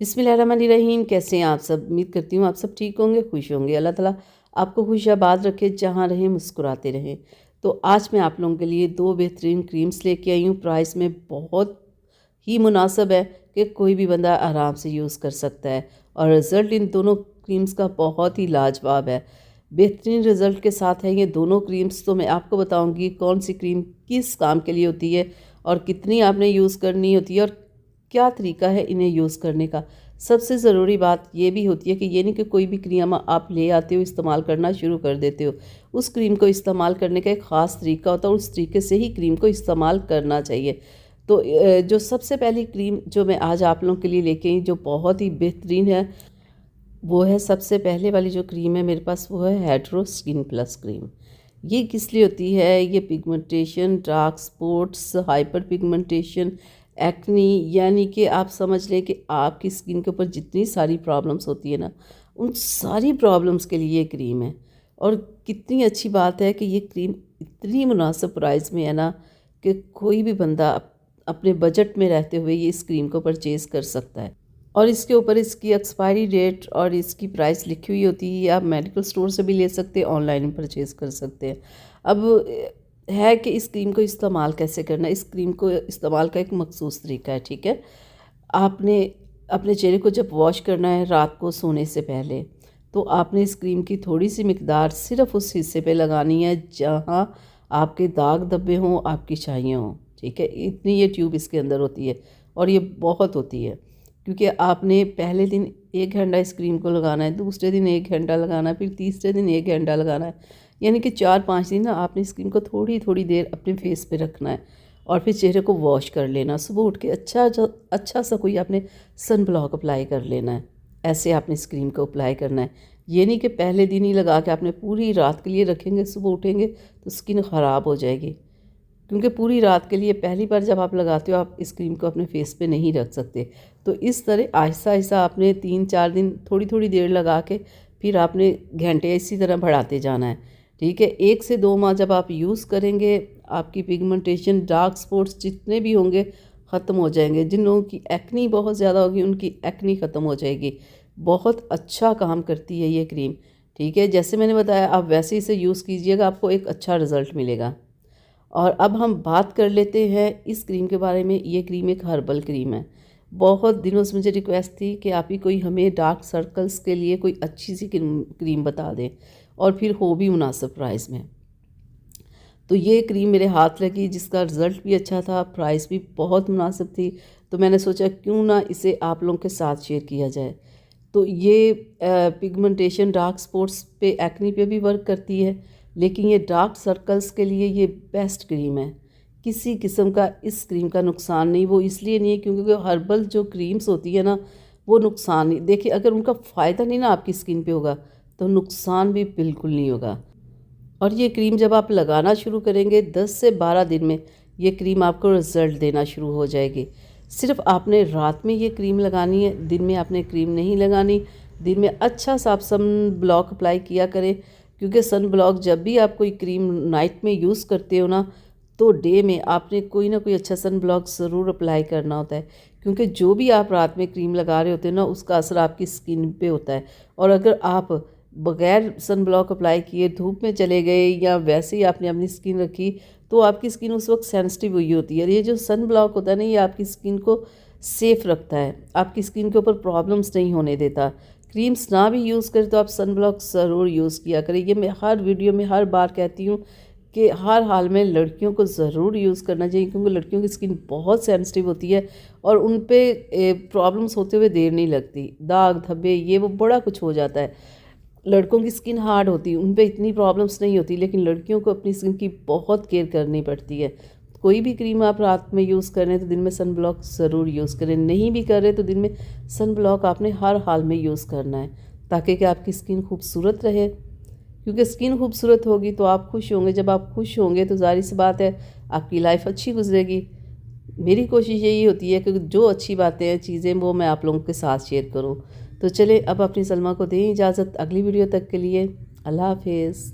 बिस्मिल्लाहिर्रहमानिर्रहीम। कैसे हैं आप सब? उम्मीद करती हूँ आप सब ठीक होंगे, खुश होंगे। अल्लाह ताला आपको खुशाबाद रखे, जहाँ रहें मुस्कुराते रहें। तो आज मैं आप लोगों के लिए दो बेहतरीन क्रीम्स लेके आई हूँ। प्राइस में बहुत ही मुनासिब है कि कोई भी बंदा आराम से यूज़ कर सकता है, और रिज़ल्ट इन दोनों क्रीम्स का बहुत ही लाजवाब है। बेहतरीन रिज़ल्ट के साथ है ये दोनों क्रीम्स। तो मैं आपको बताऊँगी कौन सी क्रीम किस काम के लिए होती है और कितनी आपने यूज़ करनी होती है और क्या तरीका है इन्हें यूज़ करने का। सबसे ज़रूरी बात ये भी होती है कि ये नहीं कि कोई भी क्रीम आप ले आते हो, इस्तेमाल करना शुरू कर देते हो। उस क्रीम को इस्तेमाल करने का एक ख़ास तरीका होता है, और उस तरीके से ही क्रीम को इस्तेमाल करना चाहिए। तो जो सबसे पहली क्रीम जो मैं आज आप लोगों के लिए लेके आई, जो बहुत ही बेहतरीन है, वो है सबसे पहले वाली जो क्रीम है मेरे पास, वो है हेड्रो स्किन प्लस क्रीम। ये किस लिए होती है? ये pigmentation, dark spots, hyper pigmentation, acne, यानी कि आप समझ लें कि आपकी स्किन के ऊपर जितनी सारी प्रॉब्लम्स होती है ना, उन सारी प्रॉब्लम्स के लिए ये क्रीम है। और कितनी अच्छी बात है कि ये क्रीम इतनी मुनासिब प्राइस में है ना, कि कोई भी बंदा अपने बजट में रहते हुए ये इस क्रीम को परचेज़ कर सकता है। और इसके ऊपर इसकी एक्सपायरी डेट और इसकी प्राइस लिखी हुई होती है। आप मेडिकल स्टोर से भी ले सकते हैं, ऑनलाइन परचेज़ कर सकते हैं। अब है कि इस क्रीम को इस्तेमाल कैसे करना है। इस क्रीम को इस्तेमाल का एक मखसूस तरीका है, ठीक है। आपने अपने चेहरे को जब वॉश करना है रात को सोने से पहले, तो आपने इस क्रीम की थोड़ी सी मिकदार सिर्फ उस हिस्से पे लगानी है जहाँ आपके दाग धब्बे हों, आपकी छाइयाँ हों, ठीक है। इतनी ये ट्यूब इसके अंदर होती है, और ये बहुत होती है, क्योंकि आपने पहले दिन 1 घंटा इस क्रीम को लगाना है, दूसरे दिन 1 घंटा लगाना है, फिर तीसरे दिन 1 घंटा लगाना है। यानी कि 4-5 दिन ना आपने इस क्रीम को थोड़ी थोड़ी देर अपने फेस पे रखना है, और फिर चेहरे को वॉश कर लेना। सुबह उठ के अच्छा सा कोई आपने सन ब्लॉक अप्लाई कर लेना है। ऐसे आपने इस क्रीम को अप्लाई करना है। ये नहीं कि पहले दिन ही लगा के आपने पूरी रात के लिए रखेंगे, सुबह उठेंगे तो स्किन ख़राब हो जाएगी। क्योंकि पूरी रात के लिए पहली बार जब आप लगाते हो, आप इस क्रीम को अपने फेस पे नहीं रख सकते। तो इस तरह आहिस्ता आहिस्ता आपने 3-4 दिन थोड़ी थोड़ी देर लगा के फिर आपने घंटे इसी तरह बढ़ाते जाना है, ठीक है। 1 से 2 माह जब आप यूज़ करेंगे, आपकी पिगमेंटेशन, डार्क स्पॉट्स जितने भी होंगे ख़त्म हो जाएंगे। जिन लोगों की एक्नी बहुत ज़्यादा होगी, उनकी एक्नी ख़त्म हो जाएगी। बहुत अच्छा काम करती है ये क्रीम, ठीक है। जैसे मैंने बताया, आप वैसे इसे यूज़ कीजिएगा, आपको एक अच्छा रिज़ल्ट मिलेगा। और अब हम बात कर लेते हैं इस क्रीम के बारे में। ये क्रीम एक हर्बल क्रीम है। बहुत दिनों से मुझे रिक्वेस्ट थी कि आप ही कोई हमें डार्क सर्कल्स के लिए कोई अच्छी सी क्रीम बता दें, और फिर हो भी मुनासिब प्राइस में। तो ये क्रीम मेरे हाथ लगी, जिसका रिज़ल्ट भी अच्छा था, प्राइस भी बहुत मुनासिब थी। तो मैंने सोचा क्यों ना इसे आप लोगों के साथ शेयर किया जाए। तो ये पिगमेंटेशन, डार्क स्पॉट्स पे, एक्नी पे भी वर्क करती है, लेकिन ये डार्क सर्कल्स के लिए ये बेस्ट क्रीम है। किसी किस्म का इस क्रीम का नुकसान नहीं। वो इसलिए नहीं है क्योंकि हर्बल जो क्रीम्स होती है ना, वो नुकसान नहीं, देखिए अगर उनका फ़ायदा नहीं ना आपकी स्किन पे होगा, तो नुकसान भी बिल्कुल नहीं होगा। और ये क्रीम जब आप लगाना शुरू करेंगे, 10 से 12 दिन में ये क्रीम आपको रिज़ल्ट देना शुरू हो जाएगी। सिर्फ आपने रात में ये क्रीम लगानी है, दिन में आपने क्रीम नहीं लगानी। दिन में अच्छा सा आप सन ब्लॉक अप्लाई किया करें, क्योंकि सन ब्लॉक जब भी आप कोई क्रीम नाइट में यूज़ करते हो ना, तो डे में आपने कोई ना कोई अच्छा सन ब्लॉक ज़रूर अप्लाई करना होता है। क्योंकि जो भी आप रात में क्रीम लगा रहे होते हैं ना, उसका असर आपकी स्किन पे होता है। और अगर आप बग़ैर सन ब्लॉक अप्लाई किए धूप में चले गए, या वैसे ही आपने अपनी स्किन रखी, तो आपकी स्किन उस वक्त सेंसिटिव हुई होती है। ये जो सन ब्लॉक होता है ना, ये आपकी स्किन को सेफ़ रखता है, आपकी स्किन के ऊपर प्रॉब्लम्स नहीं होने देता। क्रीम्स ना भी यूज़ करें तो आप सन ब्लॉक ज़रूर यूज़ किया करें। ये मैं हर वीडियो में हर बार कहती हूँ कि हर हाल में लड़कियों को ज़रूर यूज़ करना चाहिए, क्योंकि लड़कियों की स्किन बहुत सेंसिटिव होती है, और उन पे प्रॉब्लम्स होते हुए देर नहीं लगती। दाग धब्बे ये वो बड़ा कुछ हो जाता है। लड़कों की स्किन हार्ड होती है, उन पे इतनी प्रॉब्लम्स नहीं होती, लेकिन लड़कियों को अपनी स्किन की बहुत केयर करनी पड़ती है। कोई भी क्रीम आप रात में यूज़ कर रहे हैं तो दिन में सन ब्लॉक ज़रूर यूज़ करें। नहीं भी कर रहे तो दिन में सन ब्लॉक आपने हर हाल में यूज़ करना है, ताकि कि आपकी स्किन खूबसूरत रहे। क्योंकि स्किन खूबसूरत होगी तो आप खुश होंगे। जब आप खुश होंगे तो ज़ाहिर सी बात है आपकी लाइफ अच्छी गुजरेगी। मेरी कोशिश यही होती है कि जो अच्छी बातें हैं, चीज़ें, वो मैं आप लोगों के साथ शेयर करूं। तो चले अब अपनी सलमा को दें इजाज़त। अगली वीडियो तक के लिए अल्लाह हाफिज़।